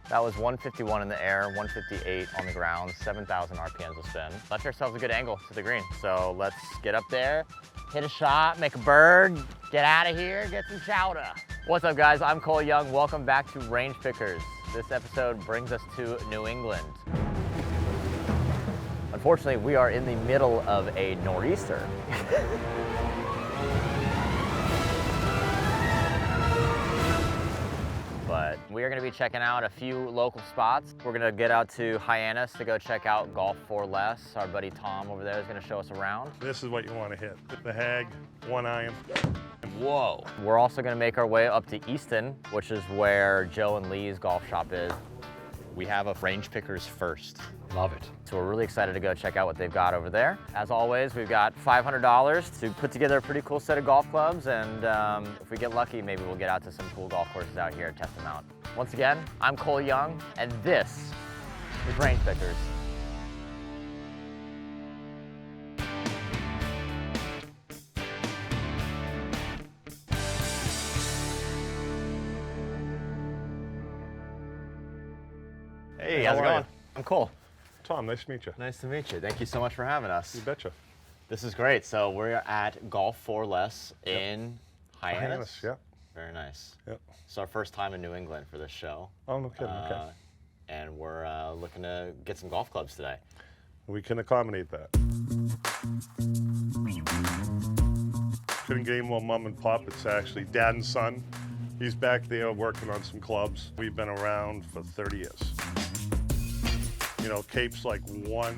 That was 151 in the air, 158 on the ground, 7,000 RPMs a spin. Left ourselves a good angle to the green. So let's get up there, hit a shot, make a bird, get out of here, get some chowder. What's up guys, I'm Cole Young. Welcome back to Range Pickers. This episode brings us to New England. Unfortunately, we are in the middle of a nor'easter. But we are going to be checking out a few local spots. We're going to get out to Hyannis to go check out Golf 4 Less. Our buddy Tom over there is going to show us around. This is what you want to hit. The hag, 1 iron. Whoa. We're also going to make our way up to Easton, which is where Joe and Lee's golf shop is. We have a Range Pickers first. Love it. So we're really excited to go check out what they've got over there. As always, we've got $500 to put together a pretty cool set of golf clubs, and if we get lucky, maybe we'll get out to some cool golf courses out here and test them out. Once again, I'm Cole Young, and this is Range Pickers. Hey, how's it going? I'm Cole. Tom, nice to meet you. Nice to meet you. Thank you so much for having us. You betcha. This is great. So we're at Golf 4 Less in Hyannis. Yep. Very nice. Yep. It's our first time in New England for this show. Oh, no kidding. Okay. And we're looking to get some golf clubs today. We can accommodate that. Couldn't get any more mom and pop. It's actually dad and son. He's back there working on some clubs. We've been around for 30 years. You know, Cape's like one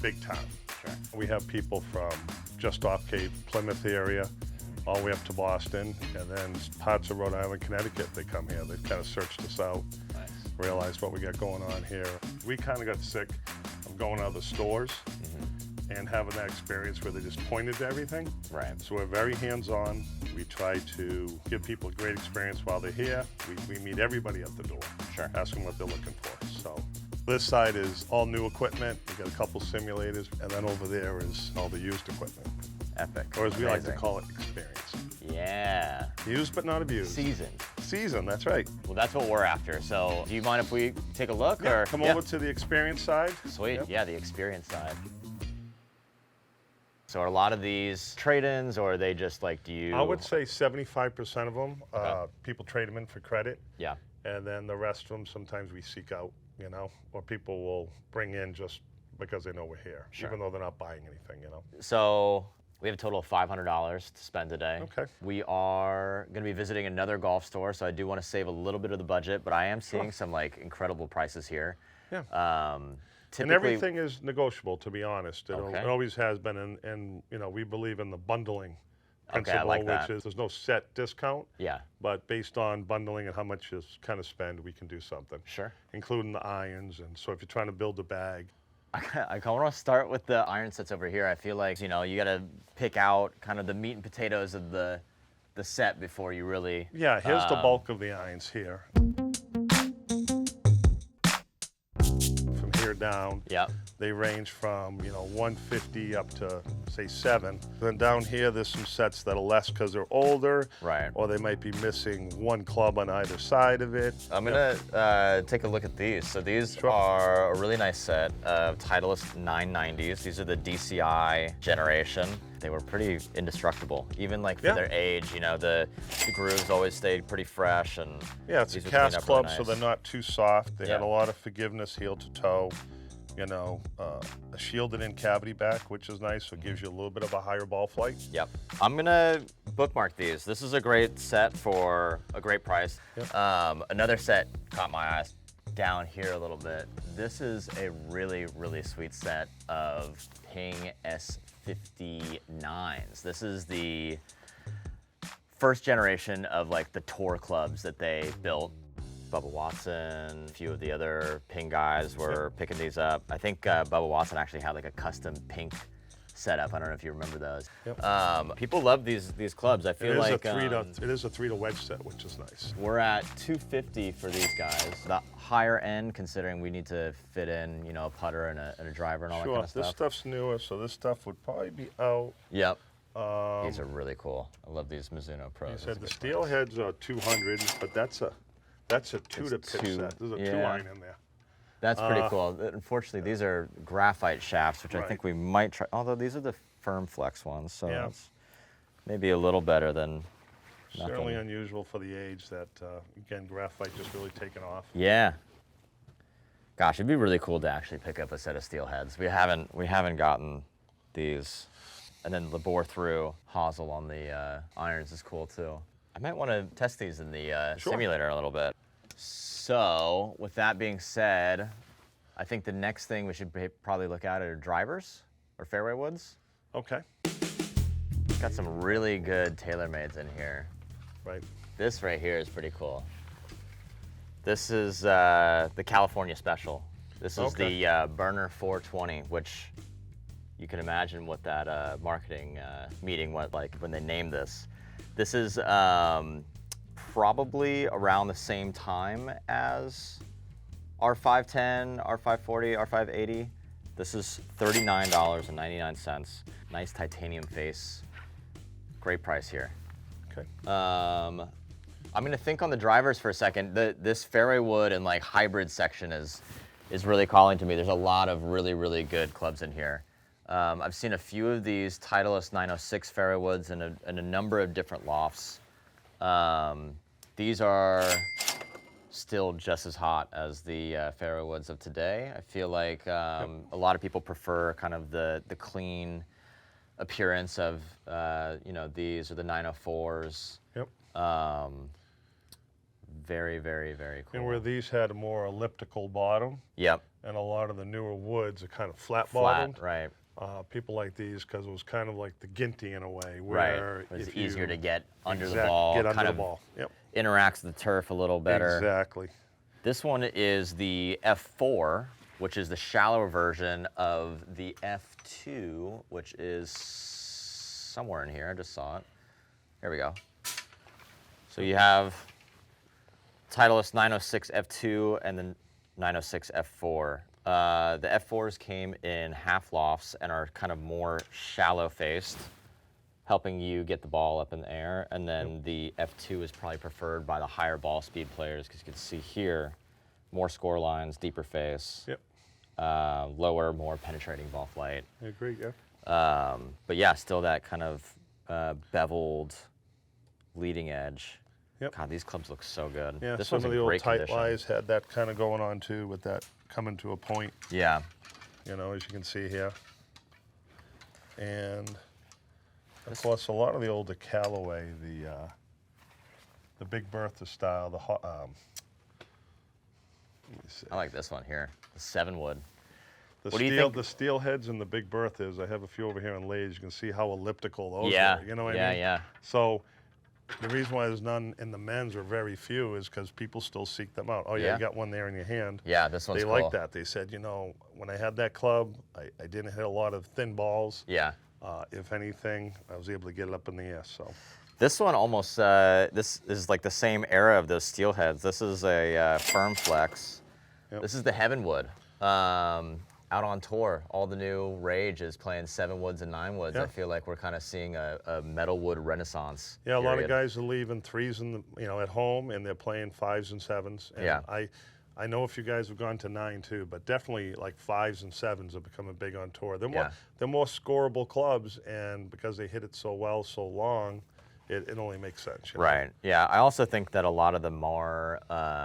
big town. Sure. We have people from just off Cape, Plymouth area, all the way up to Boston, and then parts of Rhode Island, Connecticut, they come here. They've kind of searched us out, Nice. realized what we got going on here. We kind of got sick of going to other stores and having that experience where they just pointed to everything. Right. So we're very hands-on. We try to give people a great experience while they're here. We meet everybody at the door. Sure. Ask them what they're looking for. So this side is all new equipment. We got a couple simulators, and then over there is all the used equipment. Epic. Or as we like to Amazing. call it, experience. Yeah. Used but not abused. Seasoned. Season, that's right. Well, that's what we're after. So do you mind if we take a look? Yeah, or come over to the experience side. Sweet. Yep. Yeah, the experience side. So are a lot of these trade-ins, or are they just like, do you? I would say 75% of them, Okay. people trade them in for credit. Yeah. And then the rest of them, sometimes we seek out, you know, or people will bring in just because they know we're here, Sure. even though they're not buying anything, you know. So we have a total of $500 to spend today. Okay. We are going to be visiting another golf store, so I do want to save a little bit of the budget, but I am seeing some like incredible prices here. Yeah. And And everything is negotiable, to be honest. Okay. It always has been, and you know, we believe in the bundling Okay, I principle, like that. which is there's no set discount, Yeah, but based on bundling and how much is kind of spend, we can do something, sure. including the irons. And so if you're trying to build a bag, I kind of want to start with the iron sets over here. I feel like, you know, you got to pick out kind of the meat and potatoes of the set before you really. yeah, here's the bulk of the irons here. From here down, Yeah. they range from, you know, 150 up to, say, 7. Then down here, there's some sets that are less because they're older. Right. Or they might be missing one club on either side of it. I'm gonna take a look at these. So these Sure. are a really nice set of Titleist 990s. These are the DCI generation. They were pretty indestructible, even like for Yeah. their age. You know, the grooves always stayed pretty fresh, and Yeah, it's a these would clean cast up club, really so nice. they're not too soft. They had Yeah. a lot of forgiveness heel to toe. You know, a shielded in cavity back, which is nice, so it gives you a little bit of a higher ball flight. Yep. I'm gonna bookmark these. This is a great set for a great price. Yep. Another set caught my eyes down here a little bit. This is a really, really sweet set of Ping S59s. This is the first generation of like the tour clubs that they built. Bubba Watson, a few of the other Ping guys were picking these up. I think Bubba Watson actually had like a custom pink setup. I don't know if you remember those. Yep. People love these clubs. I feel like it is a 3 to wedge set, which is nice. we're at $250 for these guys. The higher end, considering we need to fit in, you know, a putter and a driver and all that Sure, kind of this stuff. stuff's newer, so this stuff would probably be out. Yep. These are really cool. I love these Mizuno Pros. You That's a said the good steel price. heads are 200, but that's That's a 2 to pitch two. set. There's a Yeah. 2-iron in there. That's pretty cool. Unfortunately, these are graphite shafts, which I Right. think we might try, although these are the firm flex ones, so Yeah. it's maybe a little better than Certainly nothing. unusual for the age that, again, graphite just really taken off. Yeah. Gosh, it'd be really cool to actually pick up a set of steel heads. We haven't gotten these. And then the bore through hosel on the irons is cool too. I might want to test these in the Sure. simulator a little bit. So, with that being said, I think the next thing we should probably look at are drivers or fairway woods. Okay. Got some really good TaylorMades in here. Right. This right here is pretty cool. This is the California Special. This is Okay. the Burner 420, which you can imagine what that marketing meeting went like when they named this. This is probably around the same time as R510, R540, R580. This is $39.99. Nice titanium face. Great price here. Okay. I'm gonna think on the drivers for a second. This fairway wood and like hybrid section is really calling to me. There's a lot of really good clubs in here. I've seen a few of these Titleist 906 fairway woods in a number of different lofts. These are still just as hot as the fairway woods of today. I feel like a lot of people prefer kind of the clean appearance of these or the 904s. Yep. Very cool. And where these had a more elliptical bottom, Yep. and a lot of the newer woods are kind of flat Flat, bottomed. right. People like these because it was kind of like the Ginty in a way, Right. where It's if easier you to get under the exact- ball. Get under kind the of ball. Yep. interacts with the turf a little better. Exactly. This one is the F4, which is the shallower version of the F2, which is somewhere in here. I just saw it. Here we go. So you have Titleist 906 F2 and the 906 F4. The F4s came in half lofts and are kind of more shallow faced, helping you get the ball up in the air. And then the F2 is probably preferred by the higher ball speed players because you can see here, more score lines, deeper face, Yep. lower, more penetrating ball flight. I agree. Yeah. But yeah, still that kind of beveled leading edge. Yep. God, these clubs look so good. Yeah. This Some one's of in the old great tight condition. lies had that kind of going on too, with that coming to a point. Yeah. As you can see here. And of course, a lot of the older Callaway, the Big Bertha style, let me see. I like this one here, the 7 wood. The What do you steel, think? the steel heads and the Big Berthas. I have a few over here on Lay's. You can see how elliptical those Yeah. are. You know what yeah, I mean? yeah. So the reason why there's none in the men's, or very few, is because people still seek them out. Oh yeah, Yeah. you got one there in your hand. Yeah, this one's They cool. like that. They said, when I had that club, I didn't hit a lot of thin balls. Yeah. If anything, I was able to get it up in the air. So This one almost, this is like the same era of those steel heads. This is a firm flex. Yep. This is the Heaven wood. Out on tour, all the new Rage is playing 7 woods and 9 woods. Yeah. I feel like we're kind of seeing a metal wood renaissance. yeah, a lot of period. guys are leaving 3s in the, at home, and they're playing 5s and 7s. And Yeah. I know a few guys have gone to 9 too, but definitely like 5s and 7s are becoming big on tour. Yeah. They're more scoreable clubs, and because they hit it so well, so long, it only makes sense. Right. Yeah. I also think that a lot of the more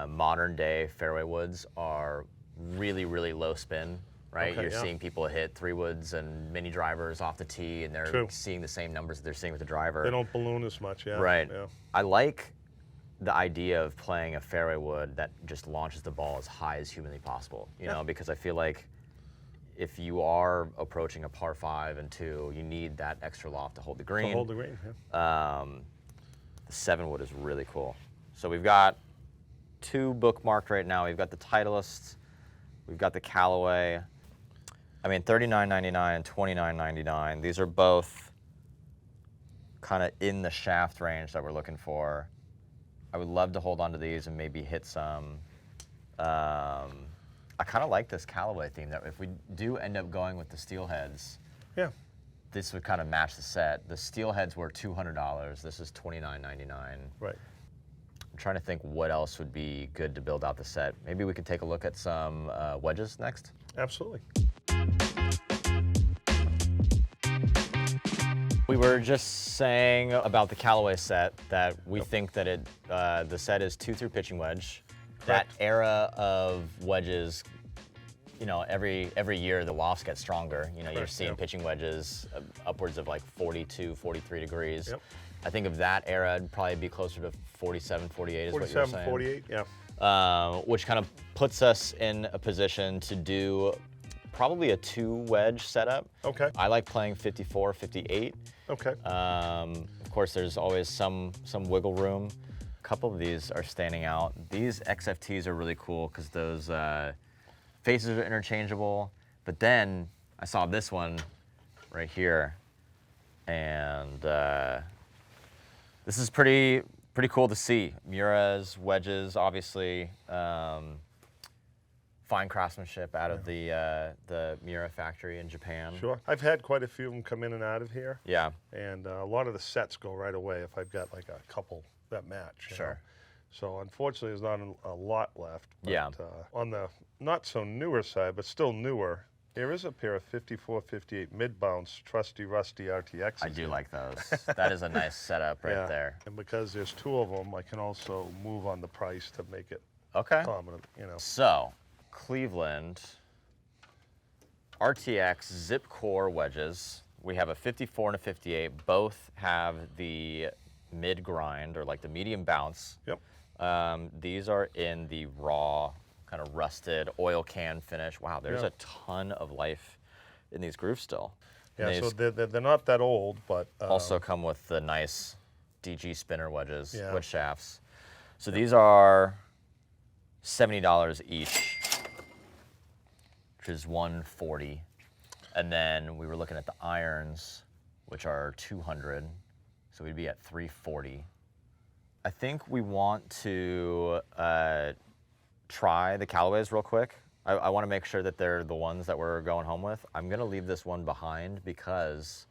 modern day fairway woods are really low spin. Right. Okay, You're yeah. seeing people hit 3 woods and mini drivers off the tee, and they're True. seeing the same numbers that they're seeing with the driver. They don't balloon as much. Yeah. Right. Yeah. I like the idea of playing a fairway wood that just launches the ball as high as humanly possible. You know, because I feel like if you are approaching a par 5 and 2, you need that extra loft to hold the green. To hold the green. Yeah. The 7 wood is really cool. So we've got 2 bookmarked right now. We've got the Titleist, we've got the Callaway. I mean, $39.99 and $29.99. These are both kind of in the shaft range that we're looking for. I would love to hold on to these and maybe hit some. I kind of like this Callaway theme, that if we do end up going with the steel heads, Yeah. this would kind of match the set. The steel heads were $200. This is $29.99. Right. I'm trying to think what else would be good to build out the set. Maybe we could take a look at some wedges next. Absolutely. We were just saying about the Callaway set that we think that the set is 2-through pitching wedge. Correct. That era of wedges, you know, every year the lofts get stronger. You know, you're seeing pitching wedges upwards of like 42, 43 degrees. Yep. I think of that era, it'd probably be closer to 47, 48 is what you're saying. 48, yeah. Which kind of puts us in a position to do probably a 2-wedge setup. Okay. I like playing 54, 58. Okay. Of course, there's always some wiggle room. A couple of these are standing out. These XFTs are really cool because those faces are interchangeable. But then I saw this one right here, and this is pretty cool to see. Muras, wedges, obviously. Fine craftsmanship out of the Mura factory in Japan. Sure. I've had quite a few of them come in and out of here. Yeah. And a lot of the sets go right away if I've got like a couple that match. You know? So unfortunately, there's not a lot left. But, Yeah. On the not so newer side, but still newer, there is a pair of 54, 58 mid-bounce trusty rusty RTXs. I do like those. That is a nice setup right there. And because there's 2 of them, I can also move on the price to make it Okay. prominent, you know. So, Cleveland RTX zip core wedges. We have a 54 and a 58. Both have the mid grind or like the medium bounce. Yep. These are in the raw, kind of rusted oil can finish. Wow, there's a ton of life in these grooves still. Yeah, And so these they're not that old, but also come with the nice DG spinner wedges, Yeah. wedge shafts. So these are $70 each, which is $140. And then we were looking at the irons, which are $200. So we'd be at $340. I think we want to try the Callaways real quick. I want to make sure that they're the ones that we're going home with. I'm going to leave this one behind because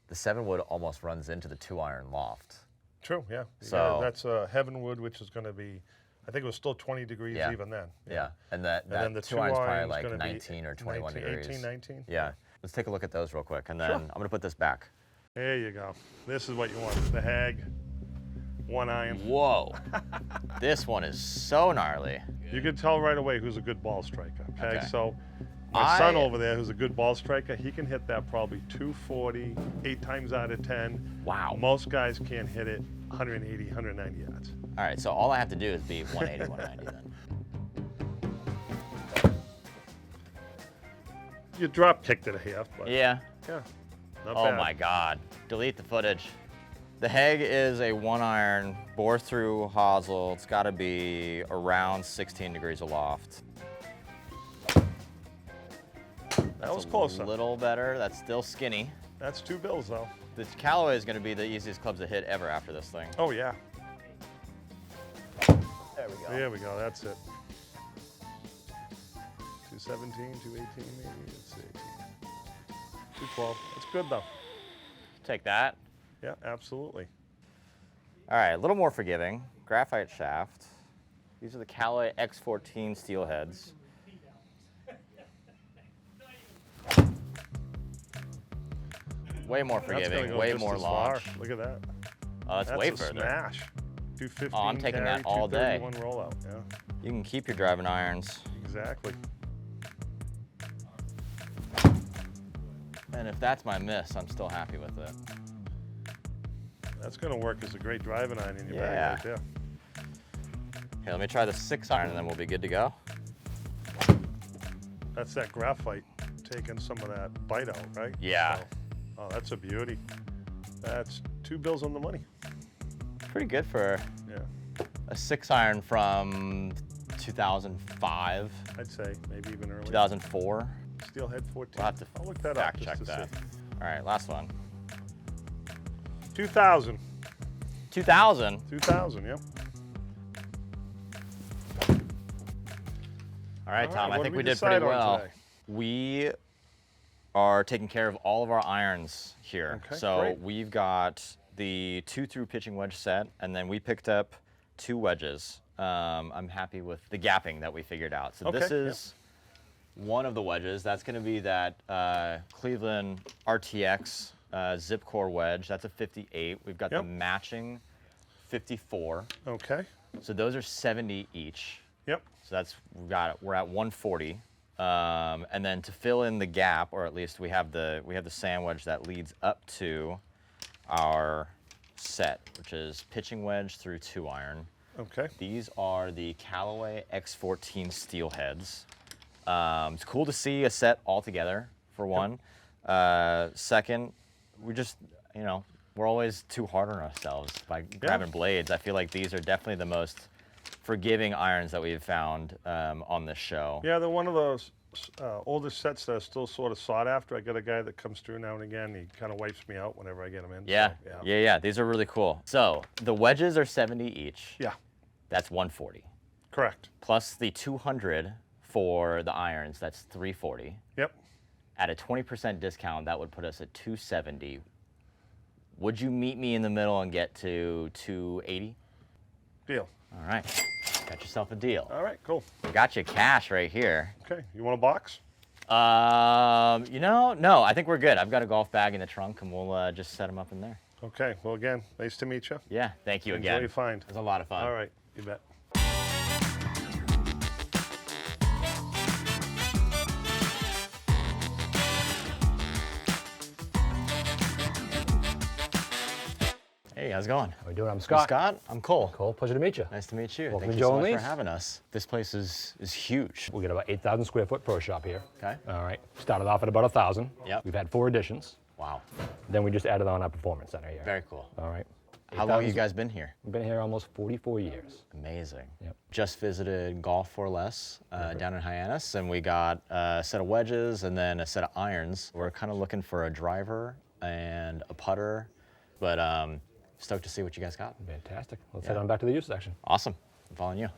the 7-wood almost runs into the 2-iron loft. True, yeah. So yeah, that's Heavenwood, which is going to be, I think it was still 20 degrees even then. Yeah, and that then the 2-iron's probably iron's like gonna be 19 or 21 degrees. 18, 19? Yeah, let's take a look at those real quick, and then Sure. I'm going to put this back. There you go. This is what you want. The Hag, 1 iron. Whoa, this one is so gnarly. You can tell right away who's a good ball striker. Okay, Okay. so my son over there, who's a good ball striker, he can hit that probably 240, 8 times out of 10. Wow. Most guys can't hit it 180, 190 yards. All right, so all I have to do is be 180, 190 then. You drop kicked it a half, but Yeah. yeah, not Oh bad. my God. Delete the footage. The Heg is a 1-iron bore through hosel. It's got to be around 16 degrees aloft. That was closer. A little better. That's still skinny. That's 2 bills though. The Callaway is going to be the easiest clubs to hit ever after this thing. Oh yeah. There we go. There we go. That's it. 217, 218 maybe. Let's see. 212. That's good though. Take that. Yeah, absolutely. All right, a little more forgiving. Graphite shaft. These are the Callaway X14 steel heads. Way more That's gonna forgiving, go way just more as launch. far. Look at that. Oh, that's way a further. smash. 215 Oh, I'm taking carry, that all day. 231 rollout. Yeah, You can keep your driving irons. exactly. And if that's my miss, I'm still happy with it. That's going to work as a great driving iron in your Yeah. bag right there. Okay, let me try the 6-iron and then we'll be good to go. That's that graphite taking some of that bite out, right? Yeah. So, oh, that's a beauty. That's 2 bills on the money. Pretty good for Yeah, a 6-iron from 2005, I'd say maybe even earlier. 2004. Steelhead 14. We'll have to I'll look that fact up check just to that. see. All right, last one. 2000. 2000. 2000, yep. All right, All Tom, right, I what think did we we did pretty decide on well. today? We are taking care of all of our irons here. Okay, So great. we've got the 2-through pitching wedge set, and then we picked up 2 wedges. I'm happy with the gapping that we figured out. So Okay, this is one of the wedges. That's going to be that Cleveland RTX zip core wedge. That's a 58. We've got the matching 54. Okay. So those are 70 each. Yep. So we're at 140. And then to fill in the gap, or at least we have the sand wedge that leads up to our set, which is pitching wedge through 2-iron. Okay. These are the Callaway X14 steel heads. It's cool to see a set all together, for one. Second, we just, we're always too hard on ourselves by grabbing blades. I feel like these are definitely the most forgiving irons that we've found on this show. Yeah, they're one of those older sets that are still sort of sought after. I got a guy that comes through now and again. He kind of wipes me out whenever I get them in. Yeah, so, yeah. These are really cool. So the wedges are 70 each. Yeah. That's 140. Correct. Plus the 200 for the irons, that's 340. Yep. At a 20% discount, that would put us at 270. Would you meet me in the middle and get to 280? Deal. All right, got yourself a deal. All right, cool. We got you cash right here. Okay, you want a box? No, I think we're good. I've got a golf bag in the trunk, and we'll just set them up in there. Okay, well, again, nice to meet you. Yeah, thank you again. Enjoy your find. It was a lot of fun. All right, you bet. Hey, how's it going? How we doing? I'm Scott. Scott, I'm Cole. Cole, pleasure to meet you. Nice to meet you. Welcome Thank to you so Joe and much for Lee's. having us. This place is huge. We got about 8,000 square foot pro shop here. Okay. All right. Started off at about 1,000. Yep. We've had 4 additions. Wow. Then we just added on our performance center here. Very cool. All right. How long have you guys been here? We've been here almost 44 years. Amazing. Yep. Just visited Golf for Less down in Hyannis, and we got a set of wedges and then a set of irons. We're kind of looking for a driver and a putter, but stoked to see what you guys got. Fantastic. Let's head on back to the use section. Awesome. I'm following you.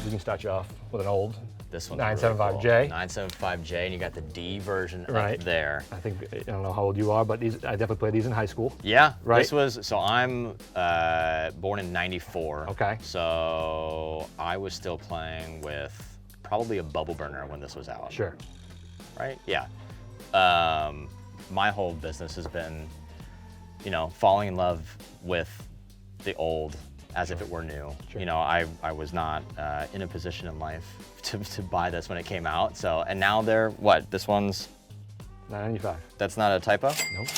We can start you off with an old This one's 975J. Really cool. 975J, and you got the D version Right. up there. I think, I don't know how old you are, but I definitely played these in high school. Yeah, Right. so I'm born in 94. Okay. So I was still playing with probably a bubble burner when this was out. Sure. Right? Yeah. My whole business has been, falling in love with the old as if it were new. Sure. I was not in a position in life to buy this when it came out. So, and now they're, what, this one's, 995. that's not a typo? Nope.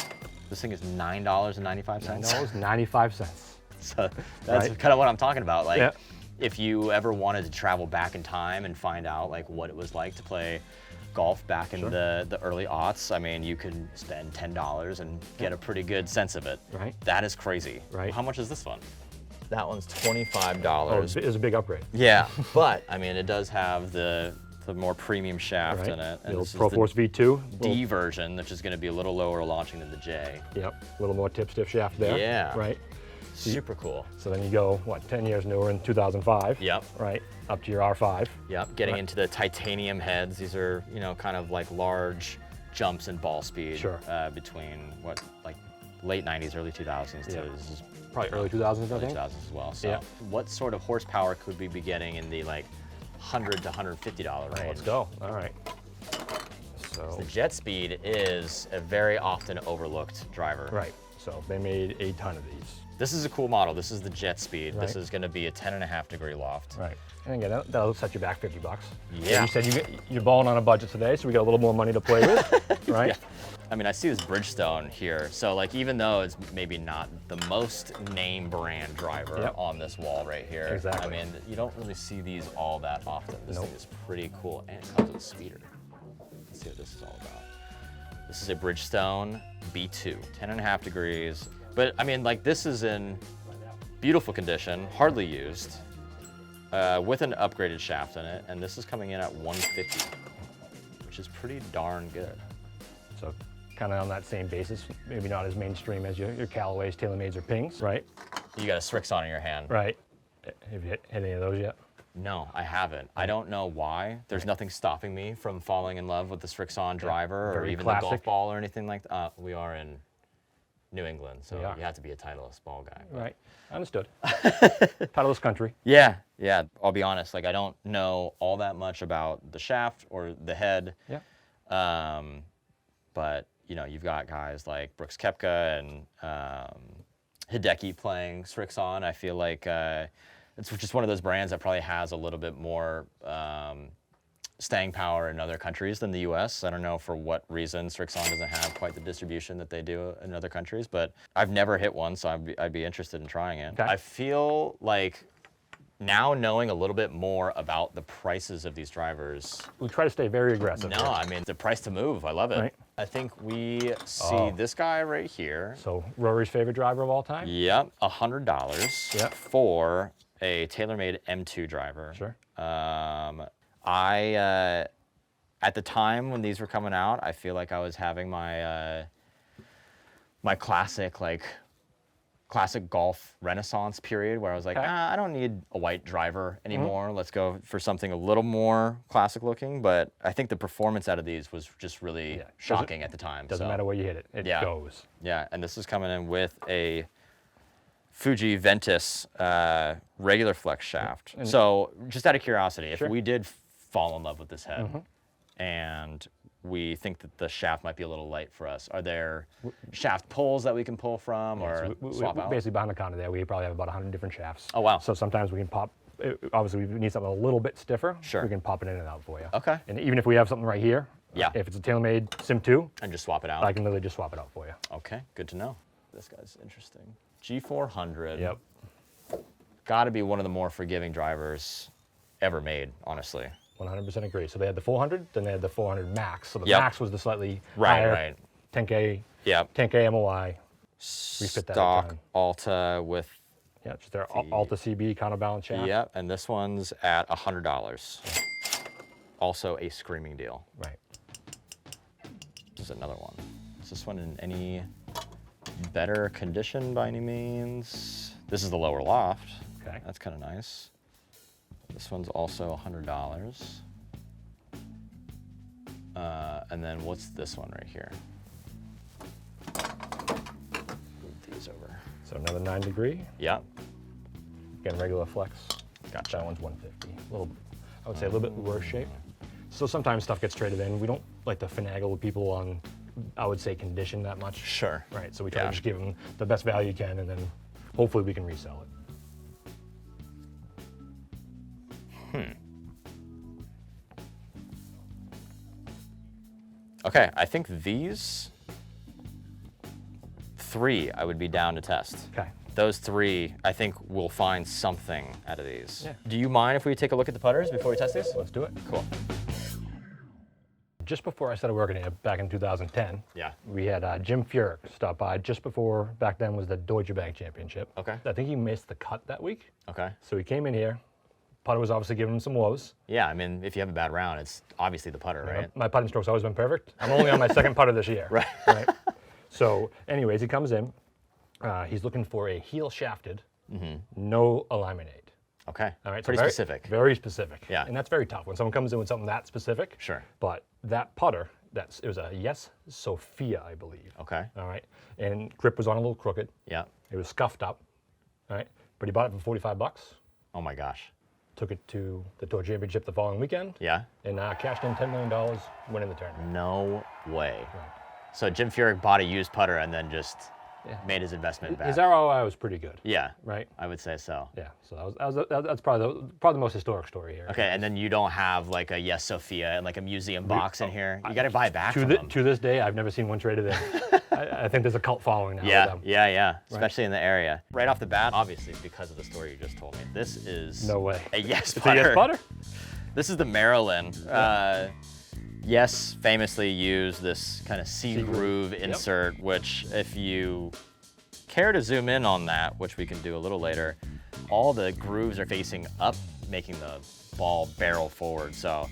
This thing is $9.95. $9.95. So that's kind of what I'm talking about. Like, Yeah. if you ever wanted to travel back in time and find out like what it was like to play golf back in the early aughts, I mean, you could spend $10 and get a pretty good sense of it. Right. That is crazy. Right. How much is this one? That one's $25. Oh, it was a big upgrade. Yeah, but I mean, it does have the more premium shaft Right. in it. The old this Pro is Force V2. D version, which is going to be a little lower launching than the J. Yep, a little more tip stiff shaft there. Yeah. Right. Super cool. So then you go, 10 years newer in 2005. Yep. Right, up to your R5. Yep, getting Right. into the titanium heads. These are, kind of like large jumps in ball speed. Sure. Between like late 90s, early 2000s to Yeah. this is Probably early 2000s, I early think. 2000s as well. So Yeah. what sort of horsepower could we be getting in the like $100 to $150 range? Let's go. All right. So, The jet speed is a very often overlooked driver. right. So they made a ton of these. This is a cool model. This is the jet speed. This Right. is going to be a 10.5 degree loft. Right. And again, that'll set you back $50. Yeah. You said you're balling on a budget today, so we got a little more money to play with, right? Yeah. I mean, I see this Bridgestone here. So like, even though it's maybe not the most name brand driver Yep. on this wall right here. Exactly. I mean, you don't really see these all that often. This Nope. thing is pretty cool, and it comes with a speeder. Let's see what this is all about. This is a Bridgestone B2, 10.5 degrees. But I mean, like, this is in beautiful condition, hardly used, with an upgraded shaft in it, and this is coming in at 150, which is pretty darn good. So kind of on that same basis, maybe not as mainstream as your Callaways, TaylorMades, or Pings, right? You got a Srixon in your hand. Right. Have you hit any of those yet? No, I haven't. I don't know why. There's nothing stopping me from falling in love with the Srixon driver or Very even the golf classic. ball or anything like that. We are in New England, so you have to be a Titleist ball guy. But. Right. Understood. Titleist country. Yeah. I'll be honest. Like I don't know all that much about the shaft or the head. Yeah. But you know, you've got guys like Brooks Koepka and Hideki playing Srixon. I feel like it's just one of those brands that probably has a little bit more staying power in other countries than the U.S. I don't know for what reason Srixon doesn't have quite the distribution that they do in other countries, but I've never hit one, so I'd be interested in trying it. Okay. I feel like now knowing a little bit more about the prices of these drivers. We try to stay very aggressive. No, I mean, the price to move, I love it. Right. I think we see this guy right here. So Rory's favorite driver of all time? Yep, $100 Yep. for a TaylorMade M2 driver. Sure. At the time when these were coming out, I feel like I was having my my classic golf renaissance period where I was like, I don't need a white driver anymore. Let's go for something a little more classic looking. But I think the performance out of these was just really shocking at the time. Doesn't matter where you hit it, it goes. Yeah, and this is coming in with a Fuji Ventus regular flex shaft. So just out of curiosity, if we did fall in love with this head and we think that the shaft might be a little light for us, are there shaft pulls that we can pull from or swap out? Basically behind the counter there, we probably have about 100 different shafts. Oh, wow. So sometimes we can pop, obviously we need something a little bit stiffer. Sure. We can pop it in and out for you. Okay. And even if we have something right here, if it's a TaylorMade Sim 2, and just swap it out. I can literally just swap it out for you. Okay, good to know. This guy's interesting. G400. Yep. Got to be one of the more forgiving drivers ever made, honestly. 100% agree. So they had the 400, then they had the 400 Max. So the Max was the slightly higher 10K, 10K MOI. Refit that Stock time. Alta with just their Alta CB counterbalance shaft. Yep, and this one's at $100. Also a screaming deal. Right. This is another one. Is this one in any better condition by any means? This is the lower loft. Okay. That's kind of nice. This one's also $100. And then what's this one right here? Move these over. So another 9 degree. Yep. Again, regular flex. Gotcha. That one's 150. I would say a little bit worse shape. So sometimes stuff gets traded in. We don't like to finagle with people on, I would say, condition that much. Sure. Right. So we try to just give them the best value you can, and then hopefully we can resell it. Okay, I think these 3 I would be down to test. Okay. Those 3, I think we'll find something out of these. Yeah. Do you mind if we take a look at the putters before we test these? Let's do it. Cool. Just before I started working here, back in 2010, we had Jim Furyk stop by just before, back then was the Deutsche Bank Championship. Okay. I think he missed the cut that week. Okay. So he came in here. Putter was obviously giving him some woes. Yeah, I mean, if you have a bad round, it's obviously the putter, right? My putting stroke's always been perfect. I'm only on my second putter this year. Right. So anyways, he comes in. He's looking for a heel shafted, no alignment aid. Okay. All right. Pretty specific. Very specific. Yeah. And that's very tough when someone comes in with something that specific. Sure. But that putter, it was a Yes Sophia, I believe. Okay. All right. And grip was on a little crooked. Yeah. It was scuffed up. All right. But he bought it for $45. Oh my gosh. Took it to the Tour Championship the following weekend. Yeah. And cashed in $10 million, winning the tournament. No way. Right. So Jim Furyk bought a used putter and then just made his investment back. His ROI was pretty good. Yeah. Right. I would say so. Yeah. So that's probably the most historic story here. Okay, and then you don't have like a Yes Sophia and like a museum box in here. You got to buy it back from them. To this day, I've never seen one traded in. I think there's a cult following now. Yeah, with them. yeah. Especially in the area. Right off the bat, obviously, because of the story you just told me, this is No way. a Yes It's putter. a Yes putter? This is the Maryland. Yes famously used this kind of C-groove insert, which if you care to zoom in on that, which we can do a little later, all the grooves are facing up, making the ball barrel forward. So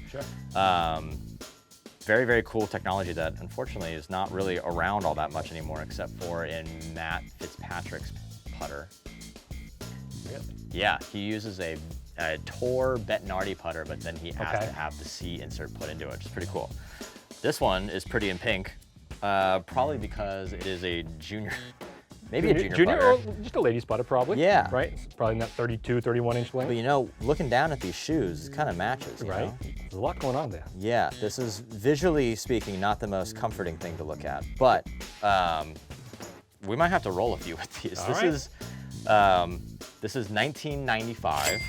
very, very cool technology that unfortunately is not really around all that much anymore, except for in Matt Fitzpatrick's putter. Really? Yeah, he uses a Tor Bettinardi putter, but then he has to have the C insert put into it, which is pretty cool. This one is pretty in pink, probably because it is a junior maybe a junior putter. Or just a ladies putter probably. Yeah. Right? It's probably in that 32, 31 inch length. But you know, looking down at these shoes, it kind of matches, you Right? know? There's a lot going on there. Yeah, this is visually speaking not the most comforting thing to look at, but we might have to roll a few with these. All right. This is 1995.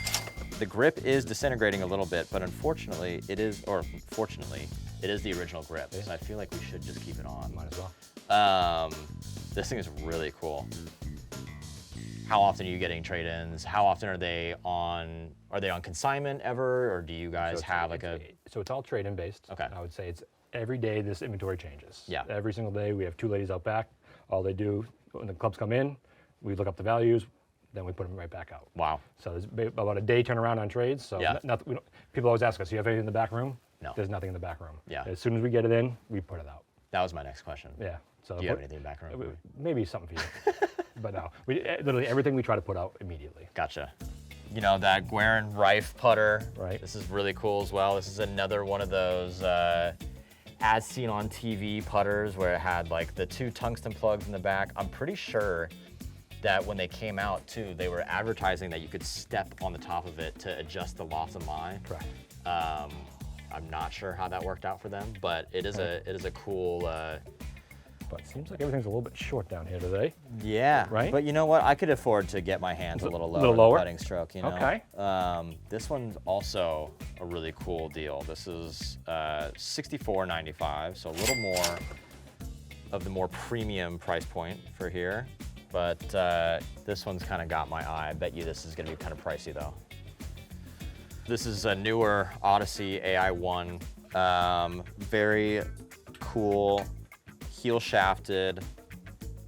The grip is disintegrating a little bit, but unfortunately it is, or fortunately, it is the original grip. So I feel like we should just keep it on. Might as well. This thing is really cool. How often are you getting trade-ins? How often are they on consignment ever, or do you guys have like a? So it's all trade-in based. Okay. I would say it's every day this inventory changes. Yeah. Every single day we have 2 ladies out back. All they do when the clubs come in, we look up the values, then we put them right back out. Wow. So there's about a day turnaround on trades. So Yeah. people always ask us, "Do you have anything in the back room?" No. There's nothing in the back room. Yeah. As soon as we get it in, we put it out. That was my next question. Yeah. So Do you have anything in the back room? Maybe something for you, but no. Literally everything we try to put out immediately. Gotcha. You know, that Guerin Rife putter. Right. This is really cool as well. This is another one of those as seen on TV putters where it had like the 2 tungsten plugs in the back. I'm pretty sure that when they came out too, they were advertising that you could step on the top of it to adjust the loss of line. Correct. I'm not sure how that worked out for them, but it is a cool. But it seems like everything's a little bit short down here today. Yeah. Right? But you know what? I could afford to get my hands a little lower. little in the lower? putting stroke. You know. Okay. This one's also a really cool deal. This is $64.95, so a little more of the more premium price point for here. But this one's kind of got my eye. I bet you this is going to be kind of pricey though. This is a newer Odyssey AI1. Very cool heel shafted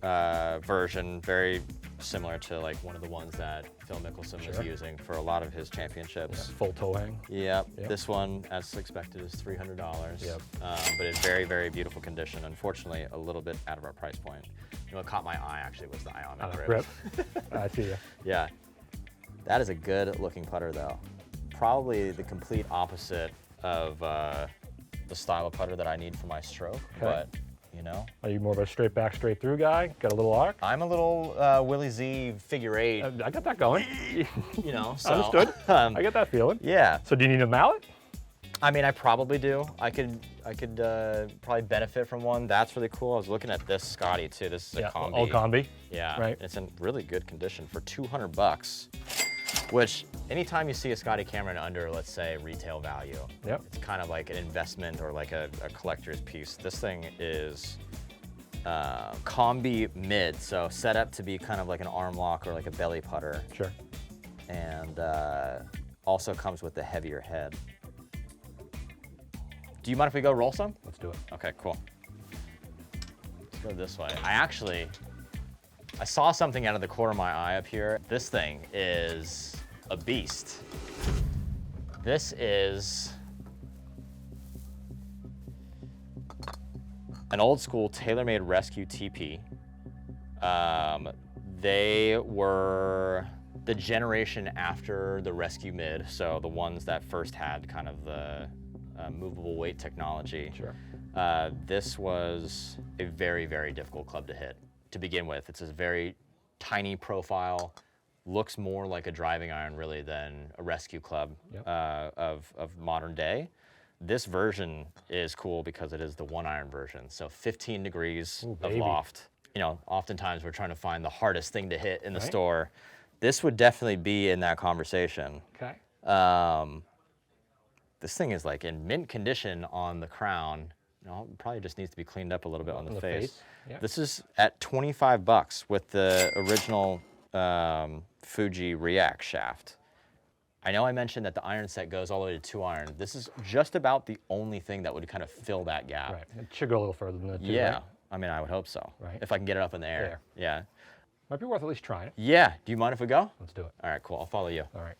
version, very similar to like one of the ones that Phil Mickelson was using for a lot of his championships. Yeah, full toe hang. Yep. This one, as expected, is $300. Yep. But in very, very beautiful condition. Unfortunately, a little bit out of our price point. You know what caught my eye actually was the Ionic grip. I see ya. Yeah. That is a good looking putter though. Probably the complete opposite of the style of putter that I need for my stroke, but you know. Are you more of a straight back, straight through guy? Got a little arc? I'm a little Willie Z figure 8. I got that going. You know, so. Understood. I get that feeling. Yeah. So do you need a mallet? I mean, I probably do. I could probably benefit from one. That's really cool. I was looking at this Scotty too. This is a combi. Old combi. Yeah. Right. It's in really good condition for $200. Which, anytime you see a Scotty Cameron under, let's say, retail value, it's kind of like an investment or like a collector's piece. This thing is combi mid, so set up to be kind of like an arm lock or like a belly putter. Sure. And also comes with a heavier head. Do you mind if we go roll some? Let's do it. Okay, cool. Let's go this way. I saw something out of the corner of my eye up here. This thing is a beast. This is an old school TaylorMade Rescue TP. They were the generation after the Rescue Mid, so the ones that first had kind of the movable weight technology. Sure. This was a very, very difficult club to hit. To begin with, it's a very tiny profile, looks more like a driving iron really than a rescue club of modern day. This version is cool because it is the 1-iron version, so 15 degrees of loft. You know, oftentimes we're trying to find the hardest thing to hit in the store. This would definitely be in that conversation. Okay. This thing is like in mint condition on the crown. You know, probably just needs to be cleaned up a little bit on the face. Yeah. This is at $25 with the original Fuji React shaft. I know I mentioned that the iron set goes all the way to 2-iron. This is just about the only thing that would kind of fill that gap. Right. It should go a little further than that too, Yeah. right? I mean, I would hope so. Right. If I can get it up in the air. Yeah. Might be worth at least trying it. Yeah. Do you mind if we go? Let's do it. All right, cool. I'll follow you. All right.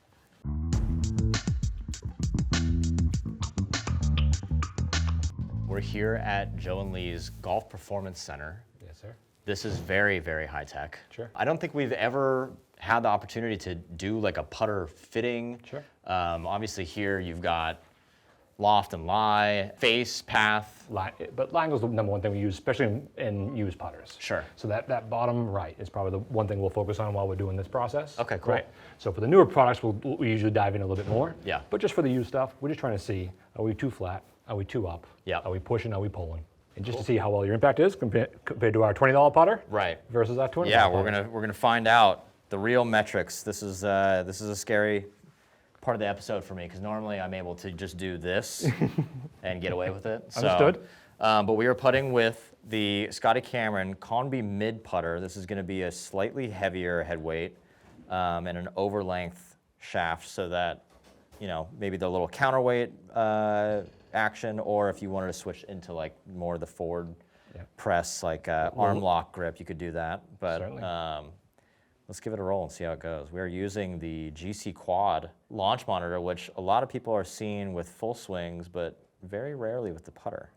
We're here at Joe and Lee's Golf Performance Center. Yes, sir. This is very, very high tech. Sure. I don't think we've ever had the opportunity to do like a putter fitting. Sure. Obviously here you've got loft and lie, face, path. But lie angle's the number one thing we use, especially in used putters. Sure. So that bottom right is probably the one thing we'll focus on while we're doing this process. Okay, cool. Right? So for the newer products, we usually dive in a little bit more. Yeah. But just for the used stuff, we're just trying to see, are we too flat? Are we too up? Yeah. Are we pushing? Are we pulling? And just to see how well your impact is compared to our $20 putter. Right. Versus our $200 Yeah, putter. we're gonna find out the real metrics. This is a scary part of the episode for me because normally I'm able to just do this and get away with it. Understood. But we are putting with the Scotty Cameron Conby mid putter. This is going to be a slightly heavier head weight and an over length shaft, so that maybe the little counterweight action, or if you wanted to switch into like more of the forward press, like arm lock grip, you could do that. But Certainly. let's give it a roll and see how it goes. We're using the GC Quad launch monitor, which a lot of people are seeing with full swings, but very rarely with the putter.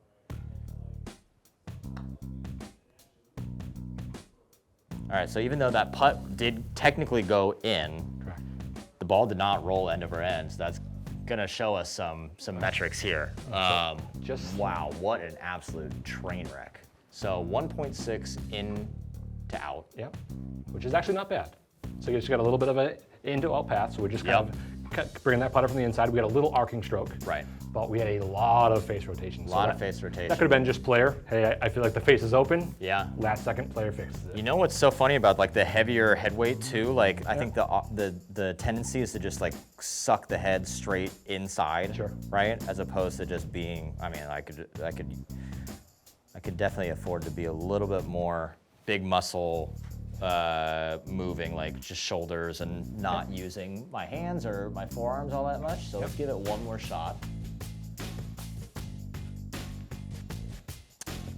All right, so even though that putt did technically go in, Correct. the ball did not roll end over end, so that's gonna show us some metrics here. Wow, what an absolute train wreck. So 1.6 in to out. Yep. Which is actually not bad. So you just got a little bit of an in to out path. So we're just kind of bringing that putter from the inside. We got a little arcing stroke. Right. But we had a lot of face rotation. A lot of face rotation. That could have been just player. Hey, I feel like the face is open. Yeah. Last second, player fixes it. You know what's so funny about like the heavier head weight too? Like I think the tendency is to just like suck the head straight inside, Sure. right? As opposed to just being. I mean, I could definitely afford to be a little bit more big muscle moving, like just shoulders and not using my hands or my forearms all that much. So let's give it one more shot.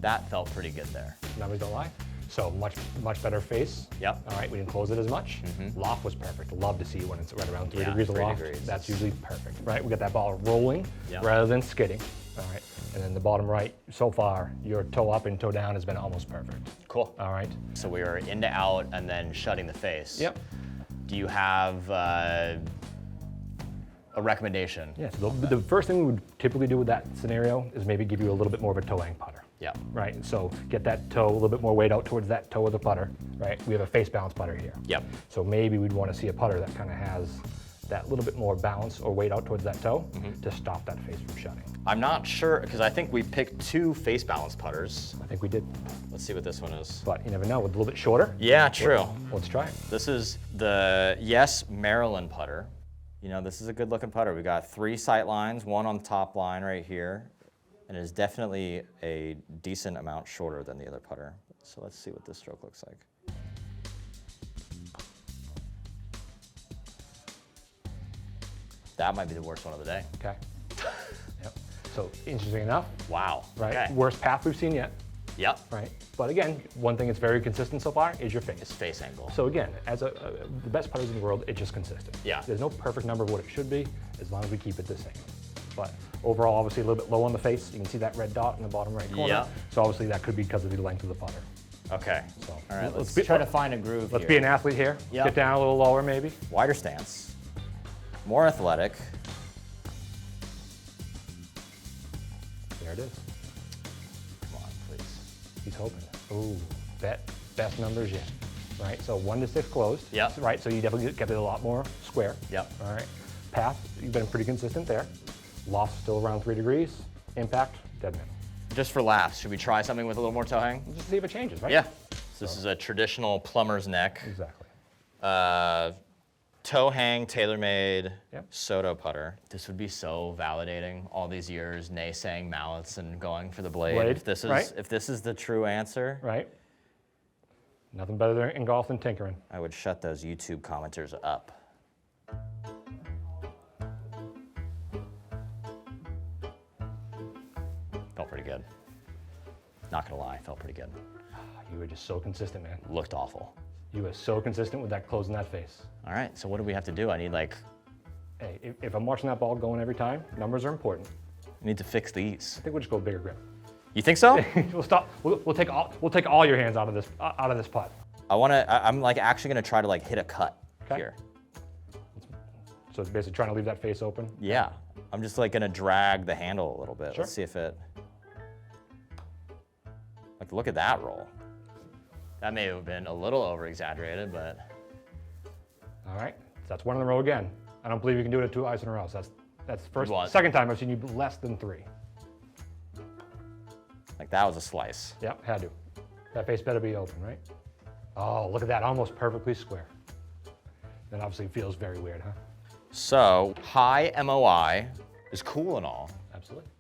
That felt pretty good there. Numbers don't lie. So much better face. Yep. All right, we didn't close it as much. Loft was perfect. Love to see when it's right around 3 degrees of 3 loft. degrees. That's usually perfect, right? We got that ball rolling Yep. rather than skidding. All right, and then the bottom right, so far, your toe up and toe down has been almost perfect. Cool. All right. So we were into out and then shutting the face. Yep. Do you have a recommendation? Yeah, so the first thing we would typically do with that scenario is maybe give you a little bit more of a toe hang putter. Yeah. Right, so get that toe a little bit more weight out towards that toe of the putter, right? We have a face balance putter here. Yep. So maybe we'd want to see a putter that kind of has that little bit more balance or weight out towards that toe to stop that face from shutting. I'm not sure, because I think we picked 2 face balance putters. I think we did, Let's see what this one is. but you never know, with a little bit shorter. Yeah, true. Let's try it. This is the Yes Maryland putter. This is a good looking putter. We got 3 sight lines, 1 on the top line right here, and it is definitely a decent amount shorter than the other putter. So let's see what this stroke looks like. That might be the worst one of the day. Okay. Yep. So interesting enough, Wow. right? Okay. Worst path we've seen yet, Yep. right? But again, one thing that's very consistent so far is your face. It's face angle. So again, as the best putters in the world, it's just consistent. Yeah. There's no perfect number of what it should be, as long as we keep it the same. But overall, obviously a little bit low on the face. You can see that red dot in the bottom right corner. Yeah. So obviously that could be because of the length of the putter. Okay. So All right, let's be- try to find a groove Let's here. be an athlete here. Yep. Get down a little lower maybe. Wider stance. More athletic. There it is. Come on, please. He's hoping. Ooh, best numbers yet. Right, so 1 to 6 closed. Yep. Right, so you definitely kept it a lot more square. Yep. All right. Path, you've been pretty consistent there. Loft still around 3 degrees. Impact, dead middle. Just for laughs, should we try something with a little more toe hang? Just see if it changes, right? Yeah. So this is a traditional plumber's neck. Exactly. Toe hang, tailor-made Yep. Soto putter. This would be so validating. All these years naysaying mallets and going for the blade. Blade, If this is right. if this is the true answer, Right? Nothing better in golf than tinkering. I would shut those YouTube commenters up. Felt pretty good. Not gonna lie, felt pretty good. You were just so consistent, man. Looked awful. You were so consistent with that closing that face. All right, so what do we have to do? I need Hey, if I'm watching that ball going every time, numbers are important. I need to fix these. I think we'll just go bigger grip. You think so? We'll stop. We'll take all your hands out of this putt. I'm like actually gonna try to like hit a cut Okay. here. So it's basically trying to leave that face open. Yeah. I'm just like gonna drag the handle a little bit. Sure. Let's see if it, like, look at that roll. That may have been a little over exaggerated, but. All right, so that's one in a row again. I don't believe you can do it at 2 ice in a row. So that's first, What? second time I've seen you less than 3. Like, that was a slice. Yep, had to. That face better be open, right? Oh, look at that, almost perfectly square. That obviously feels very weird, huh? So, high MOI is cool and all, Absolutely.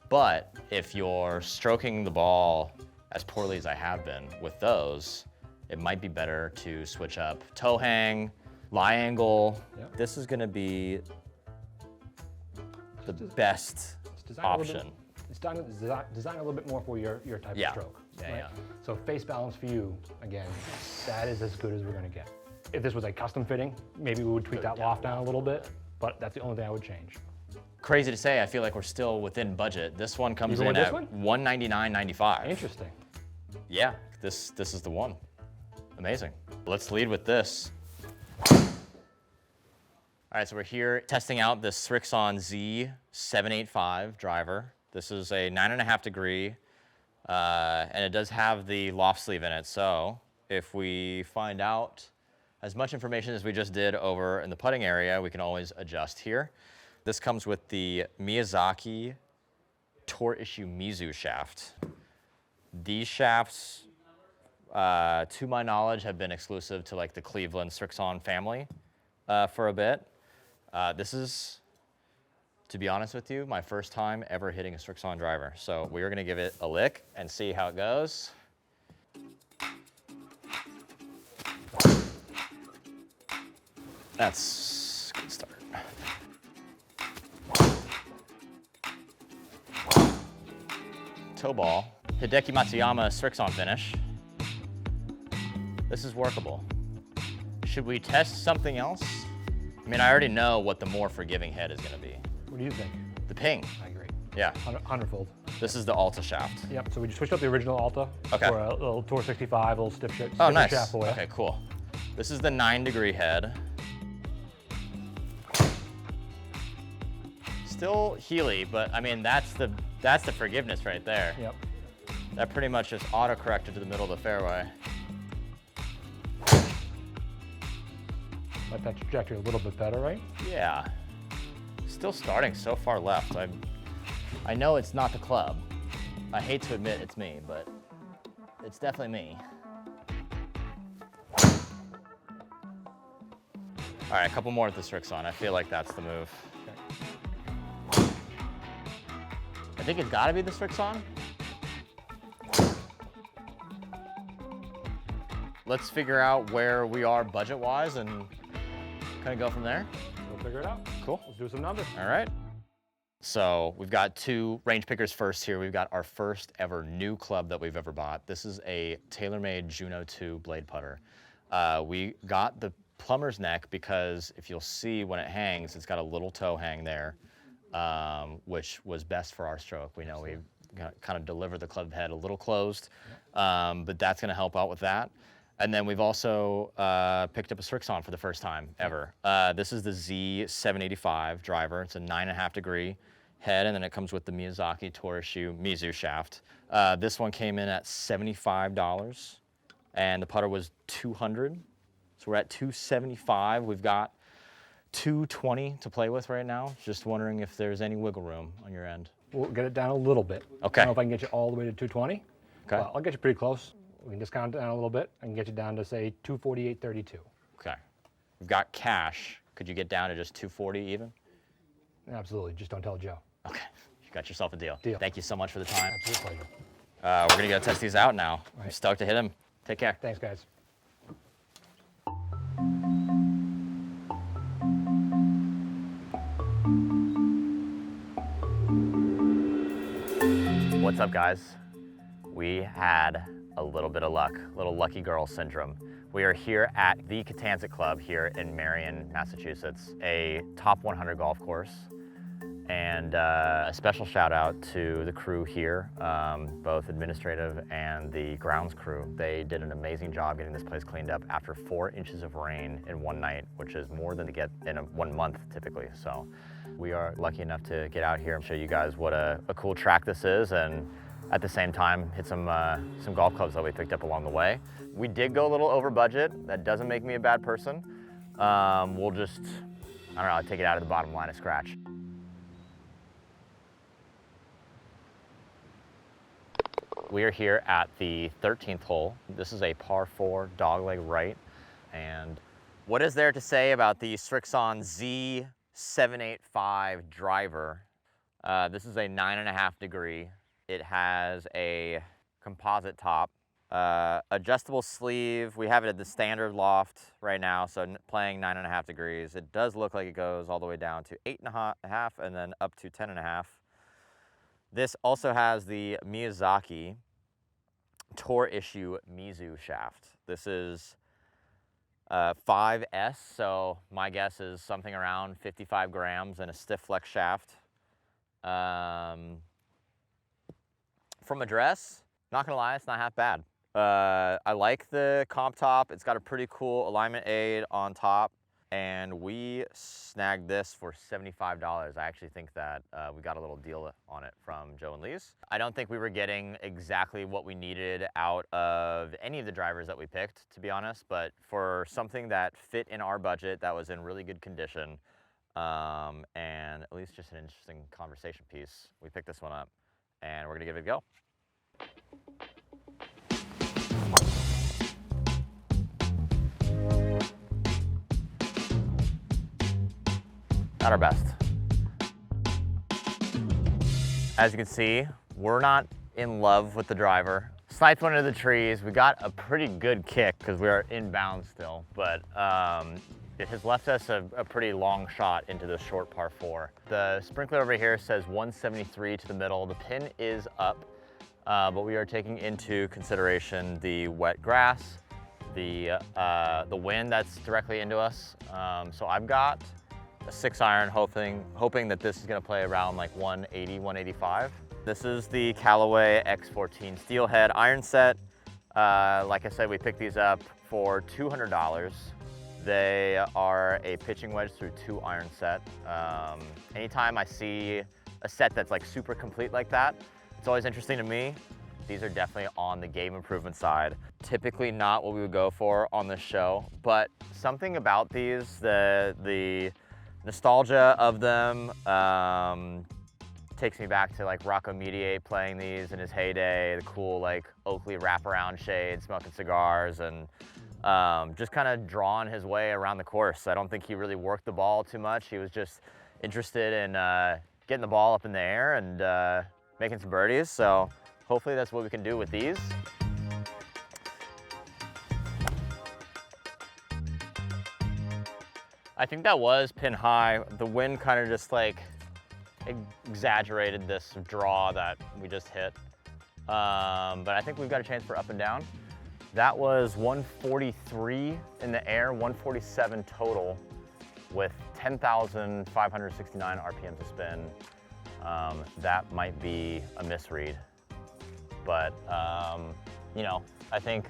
but if you're stroking the ball as poorly as I have been with those, it might be better to switch up toe hang, lie angle. Yep. This is gonna be the best option. It's designed a little bit more for your type Yeah. of stroke. Yeah, right? yeah. So face balance for you, again, that is as good as we're gonna get. If this was a custom fitting, maybe we would tweak that loft down a little bit, but that's the only thing I would change. Crazy to say, I feel like we're still within budget. This one comes Even in with at this one? $199.95. Interesting. Yeah, this is the one. Amazing. Let's lead with this. All right, so we're here testing out this Srixon Z785 driver. This is a 9.5 degree, and it does have the loft sleeve in it. So if we find out as much information as we just did over in the putting area, we can always adjust here. This comes with the Miyazaki Tour Issue Mizu shaft. These shafts, to my knowledge, have been exclusive to like the Cleveland Srixon family for a bit. This is, to be honest with you, my first time ever hitting a Srixon driver. So we are gonna give it a lick and see how it goes. That's a good start. Toe ball, Hideki Matsuyama Srixon finish. This is workable. Should we test something else? I mean, I already know what the more forgiving head is gonna be. What do you think? The ping. I agree. Yeah, 100-fold. this is the Alta shaft. Yep, so we just switched up the original Alta Okay. for a little Tour 65, a little stiff Oh, nice. shaft for you. Okay, cool. This is the 9-degree head. Still Healy, but I mean, that's the forgiveness right there. Yep. That pretty much just auto-corrected to the middle of the fairway. Like that trajectory a little bit better, right? Yeah. Still starting so far left. I know it's not the club. I hate to admit it's me, but it's definitely me. All right, a couple more with the Srixon. I feel like that's the move. Okay. I think it's gotta be the Srixon. Let's figure out where we are budget-wise and kind of go from there. We'll figure it out. Cool. Let's do some numbers. All right. So we've got 2 range pickers first here. We've got our first ever new club that we've ever bought. This is a TaylorMade Juno 2 blade putter. We got the plumber's neck because if you'll see when it hangs, it's got a little toe hang there, which was best for our stroke. We know we kind of deliver the club head a little closed, but that's gonna help out with that. And then we've also picked up a Srixon for the first time ever. This is the Z785 driver. It's a 9.5 degree head, and then it comes with the Miyazaki Tour Issue Mizu shaft. This one came in at $75, and the putter was $200. So we're at $275. We've got $220 to play with right now. Just wondering if there's any wiggle room on your end. We'll get it down a little bit. Okay. I don't know if I can get you all the way to 220. Okay. Well, I'll get you pretty close. We can discount it down a little bit. I can get you down to, say, 248.32. Okay. We've got cash. Could you get down to just 240 even? Absolutely. Just don't tell Joe. Okay. You got yourself a deal. Deal. Thank you so much for the time. Absolute pleasure. We're gonna go test these out now. I'm right. stoked to hit them. Take care. Thanks, guys. What's up, guys? We had a little bit of luck, little lucky girl syndrome. We are here at the Catanzas Club here in Marion, Massachusetts, a top 100 golf course. And a special shout out to the crew here, both administrative and the grounds crew. They did an amazing job getting this place cleaned up after 4 inches of rain in one night, which is more than to get in 1 month typically. So we are lucky enough to get out here and show you guys what a cool track this is, and at the same time hit some golf clubs that we picked up along the way. We did go a little over budget. That doesn't make me a bad person. We'll just, I don't know, take it out of the bottom line of Skratch. We are here at the 13th hole. This is a par 4 dogleg right. And what is there to say about the Srixon Z785 driver? This is a 9.5 degree. It has a composite top, adjustable sleeve. We have it at the standard loft right now, so playing 9.5 degrees. It does look like it goes all the way down to 8.5 and then up to 10.5. This also has the Miyazaki Tour Issue Mizu shaft. This is 5S, so my guess is something around 55 grams and a stiff flex shaft. From address, not gonna lie, it's not half bad. I like the comp top. It's got a pretty cool alignment aid on top, and we snagged this for $75. I actually think that we got a little deal on it from Joe and Lee's. I don't think we were getting exactly what we needed out of any of the drivers that we picked, to be honest, but for something that fit in our budget, that was in really good condition, and at least just an interesting conversation piece, we picked this one up, and we're gonna give it a go. Not our best. As you can see, we're not in love with the driver. Sniped one into the trees. We got a pretty good kick because we are inbound still, but it has left us a pretty long shot into the short par 4. The sprinkler over here says 173 to the middle. The pin is up, but we are taking into consideration the wet grass, the wind that's directly into us. So I've got a 6-iron, hoping that this is gonna play around like 180, 185. This is the Callaway X14 Steelhead iron set. Like I said, we picked these up for $200. They are a pitching wedge through 2-iron set. Anytime I see a set that's like super complete like that, it's always interesting to me. These are definitely on the game improvement side. Typically not what we would go for on this show, but something about these, the nostalgia of them takes me back to like Rocco Mediate playing these in his heyday, the cool like Oakley wraparound shade, smoking cigars, and just kind of drawing his way around the course. I don't think he really worked the ball too much. He was just interested in getting the ball up in the air and making some birdies. So hopefully that's what we can do with these. I think that was pin high. The wind kind of just like exaggerated this draw that we just hit. But I think we've got a chance for up and down. That was 143 in the air, 147 total with 10,569 RPMs to spin. That might be a misread. But, you know, I think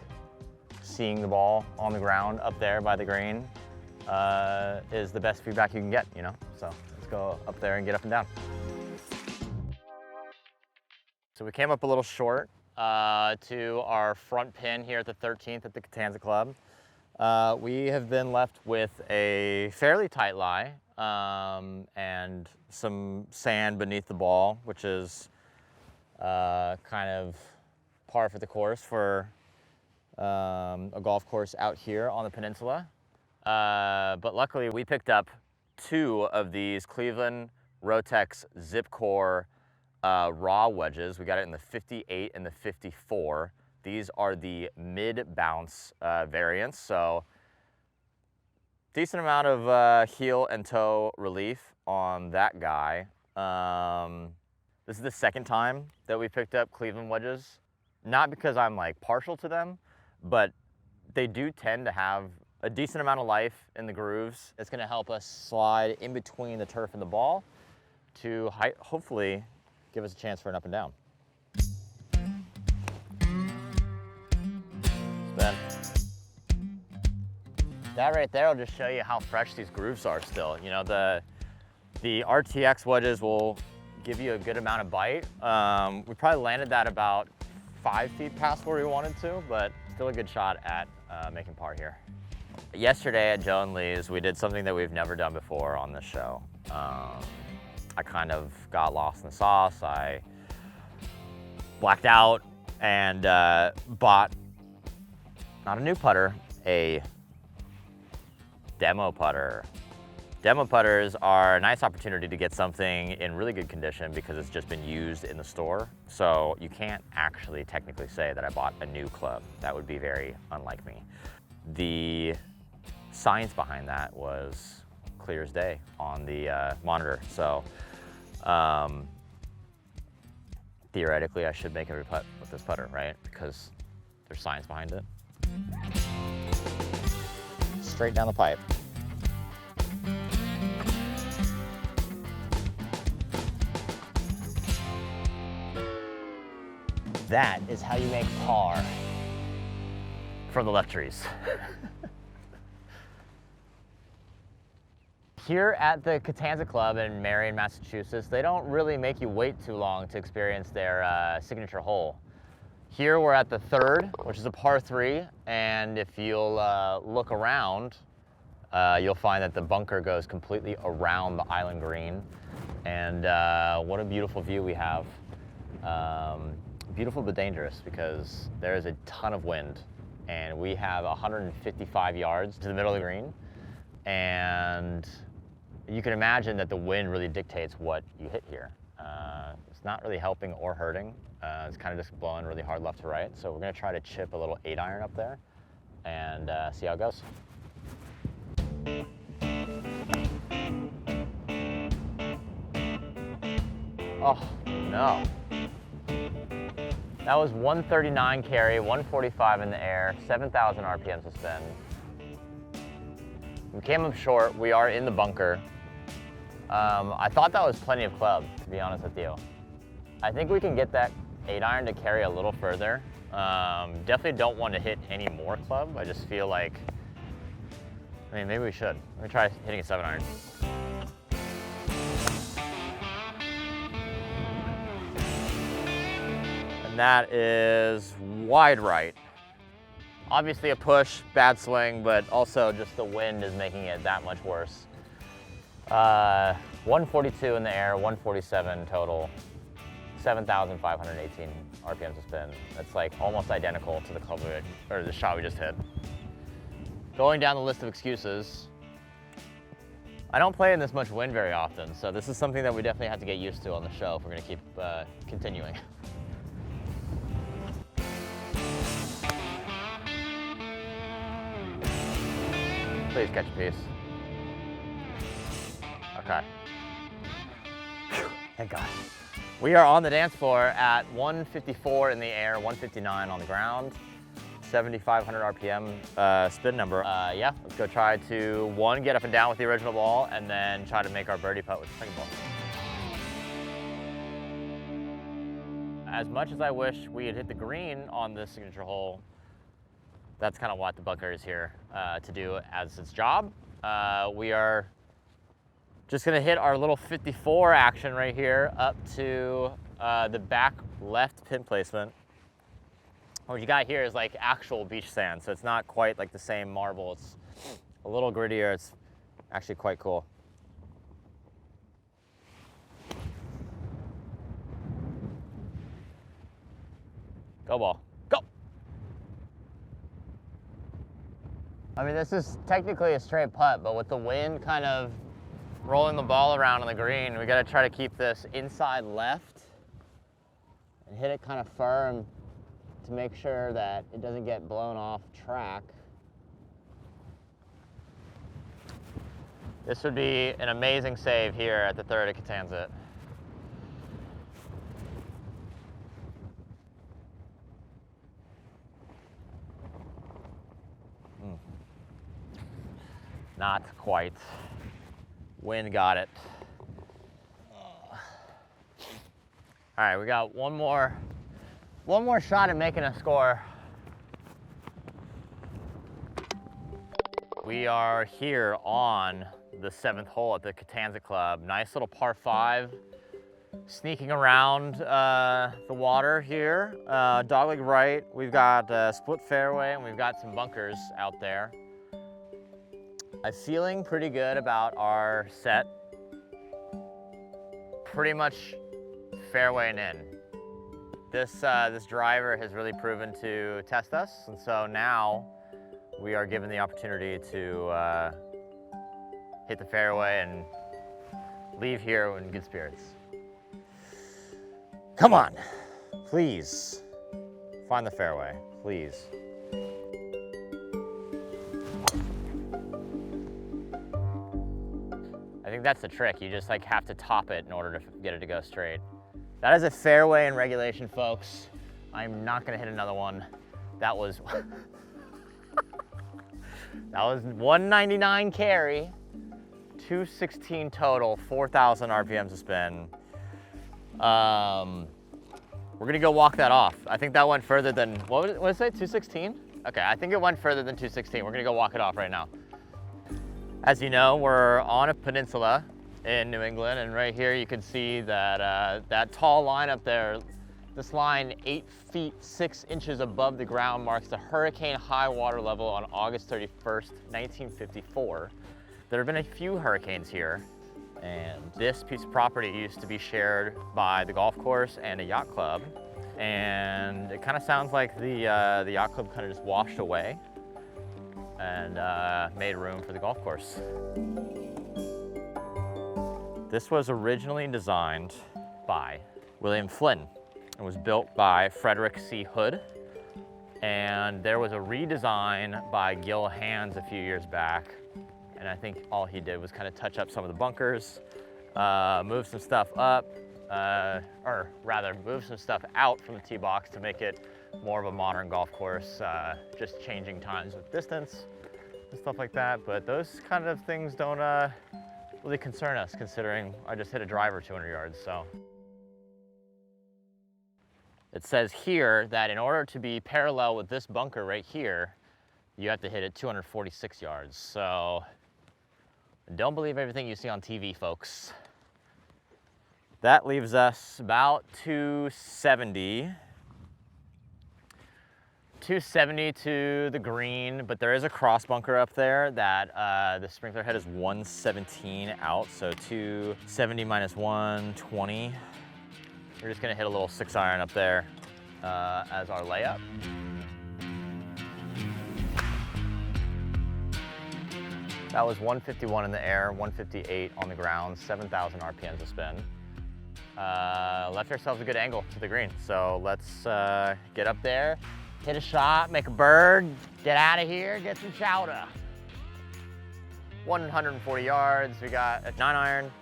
seeing the ball on the ground up there by the green is the best feedback you can get, you know? So let's go up there and get up and down. So we came up a little short to our front pin here at the 13th at the Catanza Club. We have been left with a fairly tight lie and some sand beneath the ball, which is kind of par for the course for a golf course out here on the peninsula. But luckily we picked up 2 of these Cleveland Rotex Zip Core raw wedges. We got it in the 58 and the 54. These are the mid bounce variants, so decent amount of heel and toe relief on that guy. This is the second time that we picked up Cleveland wedges. Not because I'm like partial to them, but they do tend to have a decent amount of life in the grooves. It's gonna help us slide in between the turf and the ball. to hopefully give us a chance for an up and down. Spin. That right there will just show you how fresh these grooves are still. You know, the RTX wedges will give you a good amount of bite. We probably landed that about 5 feet past where we wanted to, but still a good shot at making par here. Yesterday at Joe and Lee's, we did something that we've never done before on this show. I kind of got lost in the sauce. I blacked out and bought, not a new putter, a demo putter. Demo putters are a nice opportunity to get something in really good condition because it's just been used in the store. So you can't actually technically say that I bought a new club. That would be very unlike me. The science behind that was clear as day on the monitor. So theoretically, I should make every putt with this putter, right? Because there's science behind it. Straight down the pipe. That is how you make par for the left trees. Here at the Catanza Club in Marion, Massachusetts, they don't really make you wait too long to experience their signature hole. Here we're at the third, which is a par 3, and if you'll look around, you'll find that the bunker goes completely around the island green. And what a beautiful view we have. Beautiful but dangerous because there is a ton of wind, and we have 155 yards to the middle of the green, and you can imagine that the wind really dictates what you hit here. It's not really helping or hurting. It's kind of just blowing really hard left to right, so we're going to try to chip a little 8-iron up there and see how it goes. Oh no. That was 139 carry, 145 in the air, 7,000 RPMs to spin. We came up short. We are in the bunker. I thought that was plenty of club, to be honest with you. I think we can get that 8-iron to carry a little further. Definitely don't want to hit any more club. I just feel like, I mean, maybe we should. Let me try hitting a 7-iron. And that is wide right. Obviously a push, bad swing, but also just the wind is making it that much worse. 142 in the air, 147 total, 7,518 RPMs to spin. That's like almost identical to the club or the shot we just hit. Going down the list of excuses, I don't play in this much wind very often, so this is something that we definitely have to get used to on the show if we're gonna keep continuing. Please catch a piece. Okay. Whew, thank God. We are on the dance floor at 154 in the air, 159 on the ground, 7,500 RPM spin number. Yeah, let's go try to, one, get up and down with the original ball, and then try to make our birdie putt with the second ball. As much as I wish we had hit the green on this signature hole, that's kind of what the bunker is here to do as its job. We are just gonna hit our little 54 action right here up to the back left pin placement. What you got here is like actual beach sand, so it's not quite like the same marble. It's a little grittier. It's actually quite cool. Go ball, go! I mean, this is technically a straight putt, but with the wind kind of rolling the ball around on the green, we gotta try to keep this inside left and hit it kind of firm to make sure that it doesn't get blown off track. This would be an amazing save here at the third at Catanza. Not quite. Wind got it. All right, we got one more shot at making a score. We are here on the 7th hole at the Catanza Club. Nice little par 5, sneaking around the water here. Dogleg right, we've got a split fairway and we've got some bunkers out there. I'm feeling pretty good about our set. Pretty much fairway and in. This driver has really proven to test us, and so now we are given the opportunity to hit the fairway and leave here in good spirits. Come on, please find the fairway, please. I think that's the trick. You just like have to top it in order to get it to go straight. That is a fairway in regulation, folks. I'm not gonna hit another one. That was that was 199 carry, 216 total, 4,000 RPMs to spin. We're gonna go walk that off. I think that went further than, what did it say, 216? Okay, I think it went further than 216. We're gonna go walk it off right now. As you know, we're on a peninsula in New England, and right here you can see that that tall line up there. This line, 8 feet 6 inches above the ground, marks the hurricane high water level on August 31st, 1954. There have been a few hurricanes here, and this piece of property used to be shared by the golf course and a yacht club, and it kind of sounds like the yacht club kind of just washed away and made room for the golf course. This was originally designed by William Flynn. It was built by Frederick C. Hood, and there was a redesign by Gil Hands a few years back, and I think all he did was kind of touch up some of the bunkers, move some stuff up, or rather move some stuff out from the tee box to make it more of a modern golf course, just changing times with distance and stuff like that. But those kind of things don't really concern us, considering I just hit a driver 200 yards, so. It says here that in order to be parallel with this bunker right here, you have to hit it 246 yards. So don't believe everything you see on TV, folks. That leaves us about 270 to the green, but there is a cross bunker up there that the sprinkler head is 117 out, so 270 minus 120. We're just gonna hit a little 6-iron up there as our layup. That was 151 in the air, 158 on the ground, 7,000 RPMs to spin. Left ourselves a good angle to the green, so let's get up there, hit a shot, make a bird, get out of here, get some chowder. 140 yards, we got a 9-iron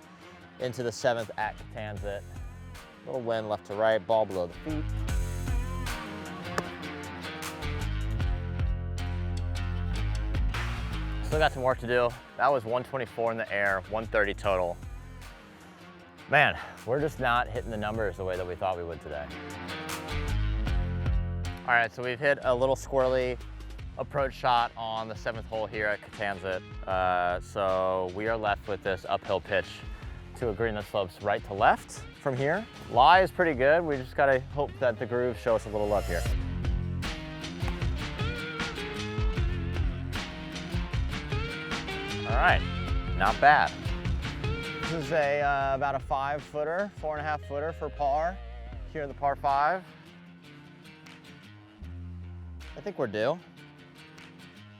into the 7th at Catanza. Little wind left to right, ball below the feet. Still got some work to do. That was 124 in the air, 130 total. Man, we're just not hitting the numbers the way that we thought we would today. All right, so we've hit a little squirrely approach shot on the 7th hole here at Catanza. So we are left with this uphill pitch to a green that slopes right to left from here. Lie is pretty good. We just gotta hope that the grooves show us a little love here. All right, not bad. This is about a 5-footer, 4.5-footer for par here in the par 5. I think we're due.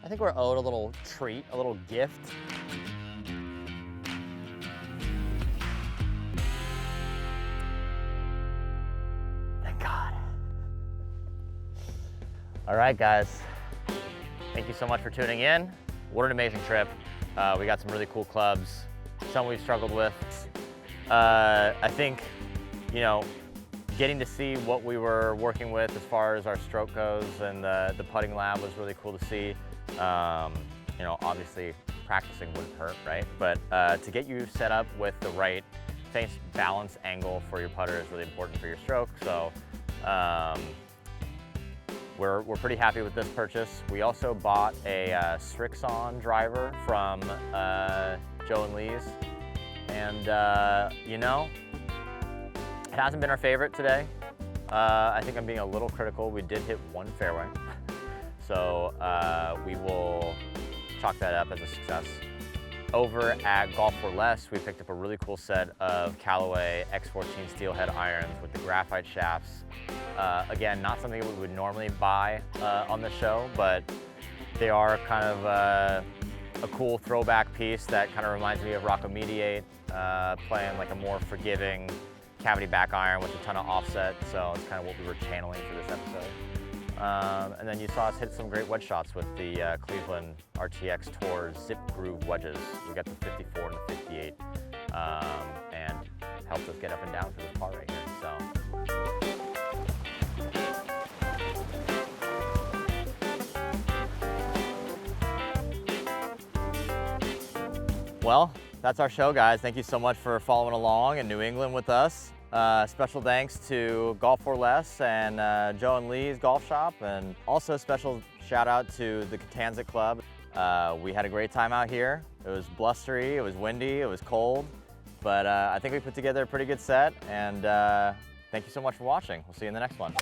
I think we're owed a little treat, a little gift. Thank God. All right, guys. Thank you so much for tuning in. What an amazing trip. We got some really cool clubs, some we've struggled with. I think, you know, getting to see what we were working with as far as our stroke goes and the putting lab was really cool to see. You know, obviously practicing wouldn't hurt, right? But to get you set up with the right face balance angle for your putter is really important for your stroke. So we're pretty happy with this purchase. We also bought a Strixon driver from Joe and Lee's. And you know, it hasn't been our favorite today. I think I'm being a little critical. We did hit one fairway. So we will chalk that up as a success. Over at Golf for Less, we picked up a really cool set of Callaway X14 steelhead irons with the graphite shafts. Again, not something we would normally buy on the show, but they are kind of a cool throwback piece that kind of reminds me of Rocco Mediate, playing like a more forgiving cavity back iron with a ton of offset. So it's kind of what we were channeling for this episode. And then you saw us hit some great wedge shots with the Cleveland RTX Tour Zip Groove wedges. We got the 54 and the 58, and helped us get up and down for this par right here. So, well, that's our show, guys. Thank you so much for following along in New England with us. Special thanks to Golf for Less and Joe and Lee's Golf Shop, and also special shout out to the Catanzas Club. We had a great time out here. It was blustery, it was windy, it was cold, but I think we put together a pretty good set, and thank you so much for watching. We'll see you in the next one.